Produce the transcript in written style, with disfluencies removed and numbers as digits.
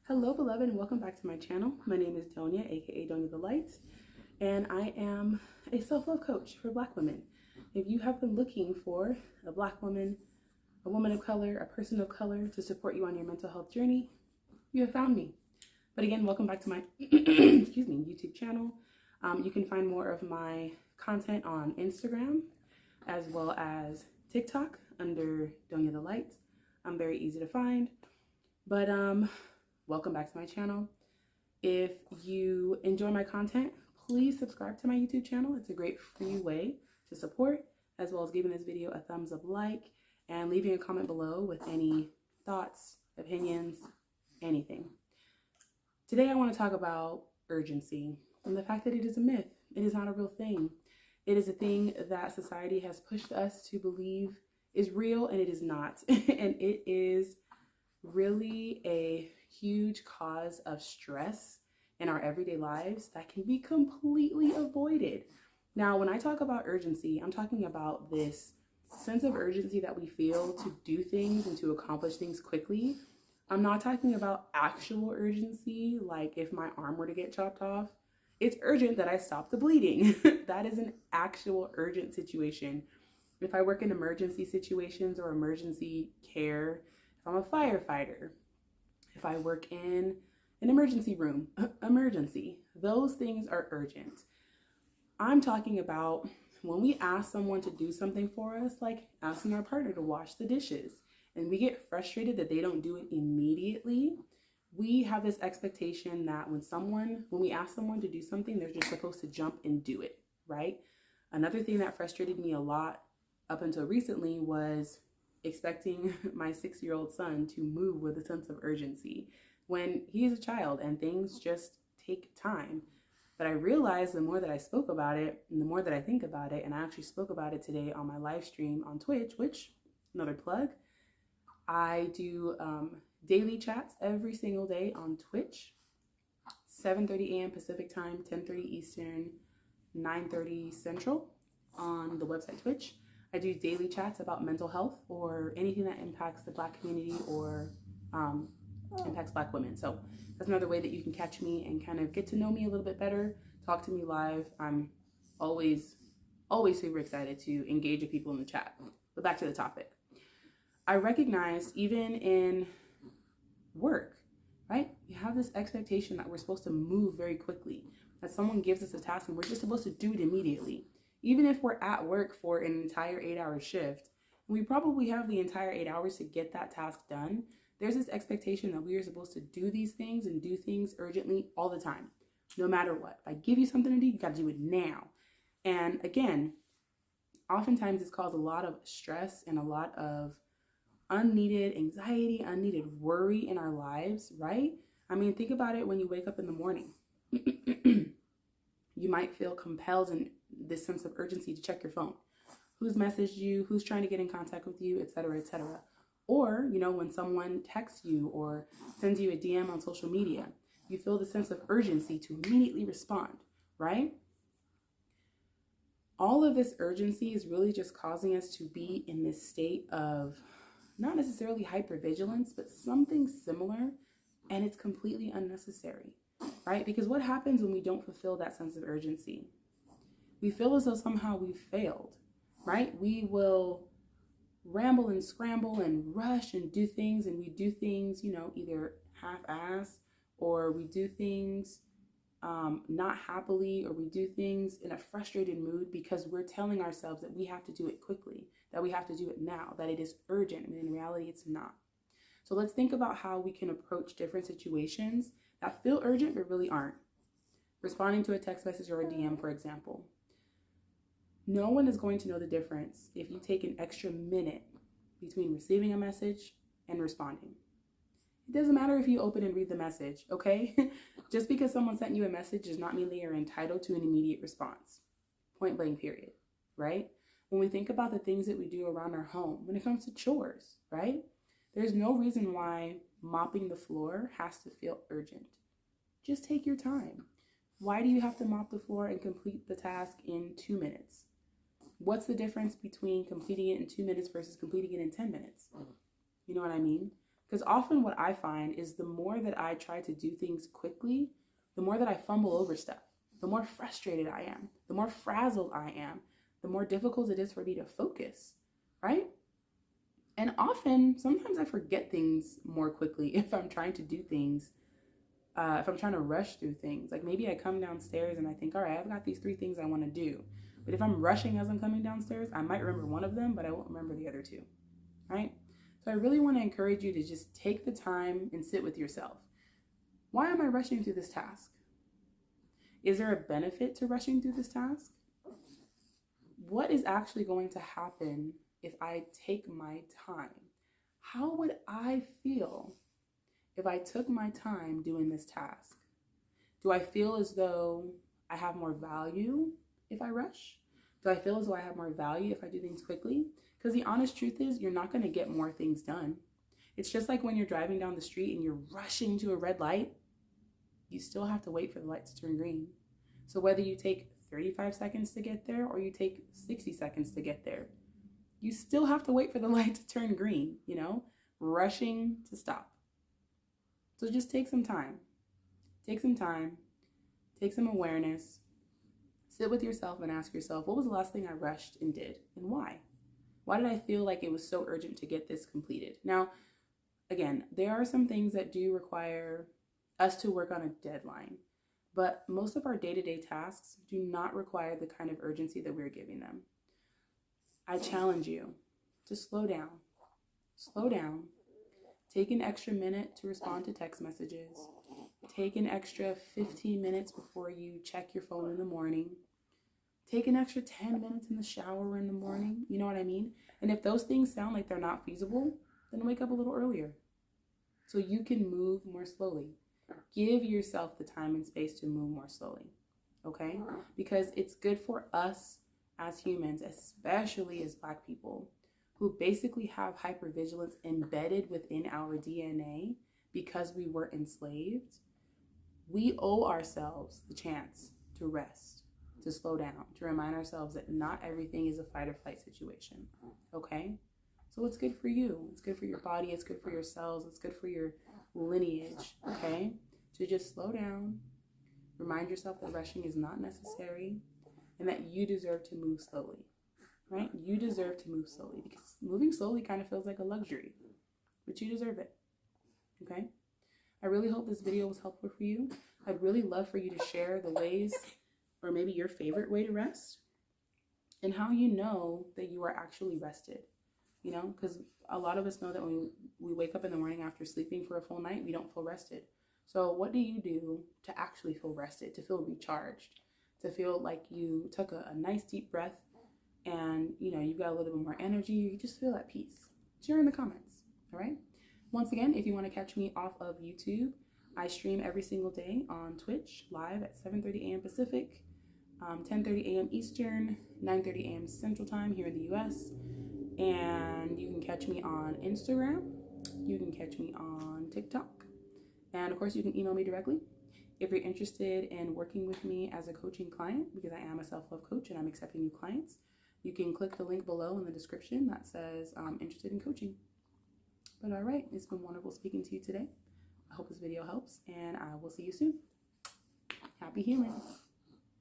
Hello, beloved, and welcome back to my channel. My name is Doña, aka Doña the Light, and I am a self-love coach for Black women. If you have been looking for a Black woman, a woman of color, a person of color to support you on your mental health journey, you have found me. But again, welcome back to my excuse me, YouTube channel. You can find more of my content on Instagram as well as TikTok under Doña the Light. I'm very easy to find, but welcome back to my channel. If you enjoy my content, please subscribe to my YouTube channel. It's a great free way to support, as well as giving this video a thumbs up like and leaving a comment below with any thoughts, opinions, anything. Today I want to talk about urgency and the fact that it is a myth. It is not a real thing. It is a thing that society has pushed us to believe is real, and it is not. And it is really a huge cause of stress in our everyday lives that can be completely avoided. Now, when I talk about urgency, I'm talking about this sense of urgency that we feel to do things and to accomplish things quickly. I'm not talking about actual urgency, like if my arm were to get chopped off, it's urgent that I stop the bleeding. That is an actual urgent situation. If I work in emergency situations or emergency care, if I'm a firefighter, if I work in an emergency room, emergency, those things are urgent. I'm talking about when we ask someone to do something for us, like asking our partner to wash the dishes, and we get frustrated that they don't do it immediately. We have this expectation that when we ask someone to do something, they're just supposed to jump and do it, right? Another thing that frustrated me a lot up until recently was expecting my 6-year-old son to move with a sense of urgency when he is a child and things just take time. But I realized the more that I spoke about it and the more that I think about it, and I actually spoke about it today on my live stream on Twitch, which, another plug, I do daily chats every single day on Twitch, 7:30 a.m. Pacific time, 10:30 Eastern, 9:30 Central on the website Twitch. I do daily chats about mental health or anything that impacts the Black community or impacts Black women. So that's another way that you can catch me and kind of get to know me a little bit better, talk to me live. I'm always super excited to engage with people in the chat. But back to the topic. I recognized even in work, right? We have this expectation that we're supposed to move very quickly, that someone gives us a task and we're just supposed to do it immediately. Even if we're at work for an entire 8-hour shift, we probably have the entire 8 hours to get that task done. There's this expectation that we are supposed to do these things and do things urgently all the time, no matter what. If I give you something to do, you got to do it now. And again, oftentimes it's caused a lot of stress and a lot of unneeded anxiety, unneeded worry in our lives, right? I mean, think about it when you wake up in the morning. You might feel compelled in this sense of urgency to check your phone. Who's messaged you, who's trying to get in contact with you, etc., etc. Or, when someone texts you or sends you a DM on social media, you feel the sense of urgency to immediately respond, right? All of this urgency is really just causing us to be in this state of not necessarily hypervigilance, but something similar, and it's completely unnecessary, right? Because what happens when we don't fulfill that sense of urgency? We feel as though somehow we've failed, right? We will ramble and scramble and rush and do things, and we do things, either half-assed, or we do things not happily, or we do things in a frustrated mood because we're telling ourselves that we have to do it quickly, that we have to do it now, that it is urgent, and in reality it's not. So let's think about how we can approach different situations that feel urgent but really aren't. Responding to a text message or a DM, for example. No one is going to know the difference if you take an extra minute between receiving a message and responding. It doesn't matter if you open and read the message, okay? Just because someone sent you a message does not mean they are entitled to an immediate response. Point blank, period, right? When we think about the things that we do around our home, when it comes to chores, right? There's no reason why mopping the floor has to feel urgent. Just take your time. Why do you have to mop the floor and complete the task in 2 minutes? What's the difference between completing it in 2 minutes versus completing it in 10 minutes? You know what I mean? Because often what I find is the more that I try to do things quickly, the more that I fumble over stuff, the more frustrated I am, the more frazzled I am, the more difficult it is for me to focus, right? And often, sometimes I forget things more quickly if I'm trying to do things, if I'm trying to rush through things. Like maybe I come downstairs and I think, all right, I've got these 3 things I want to do. But if I'm rushing as I'm coming downstairs, I might remember one of them, but I won't remember the other 2, right? So I really want to encourage you to just take the time and sit with yourself. Why am I rushing through this task? Is there a benefit to rushing through this task? What is actually going to happen if I take my time? How would I feel if I took my time doing this task? Do I feel as though I have more value if I rush? Do I feel as though I have more value if I do things quickly? Because the honest truth is, you're not going to get more things done. It's just like when you're driving down the street and you're rushing to a red light, you still have to wait for the light to turn green. So whether you take 35 seconds to get there or you take 60 seconds to get there, you still have to wait for the light to turn green, you know, rushing to stop. So just take some time. Take some time. Take some awareness. Sit with yourself and ask yourself, what was the last thing I rushed and did, and why? Why did I feel like it was so urgent to get this completed? Now, again, there are some things that do require us to work on a deadline, but most of our day-to-day tasks do not require the kind of urgency that we're giving them. I challenge you to slow down. Slow down. Take an extra minute to respond to text messages. Take an extra 15 minutes before you check your phone in the morning. Take an extra 10 minutes in the shower in the morning. You know what I mean? And if those things sound like they're not feasible, then wake up a little earlier so you can move more slowly. Give yourself the time and space to move more slowly, okay? Because it's good for us as humans, especially as Black people, who basically have hypervigilance embedded within our DNA because we were enslaved. We owe ourselves the chance to rest, to slow down, to remind ourselves that not everything is a fight or flight situation, okay? So it's good for you. It's good for your body. It's good for your cells. It's good for your lineage, okay? To just slow down, remind yourself that rushing is not necessary, and that you deserve to move slowly, right? You deserve to move slowly because moving slowly kind of feels like a luxury, but you deserve it, okay? I really hope this video was helpful for you. I'd really love for you to share the ways, or maybe your favorite way to rest, and how you know that you are actually rested, you know, because a lot of us know that when we wake up in the morning after sleeping for a full night, we don't feel rested. So what do you do to actually feel rested, to feel recharged, to feel like you took a nice deep breath and, you know, you've got a little bit more energy, you just feel at peace? Share in the comments, all right? Once again, if you want to catch me off of YouTube, I stream every single day on Twitch live at 7:30 a.m. Pacific, 10:30 a.m. Eastern, 9:30 a.m. Central Time here in the US. And you can catch me on Instagram. You can catch me on TikTok. And of course, you can email me directly if you're interested in working with me as a coaching client, because I am a self-love coach and I'm accepting new clients. You can click the link below in the description that says interested in coaching. But all right, it's been wonderful speaking to you today. I hope this video helps, and I will see you soon. Happy healing.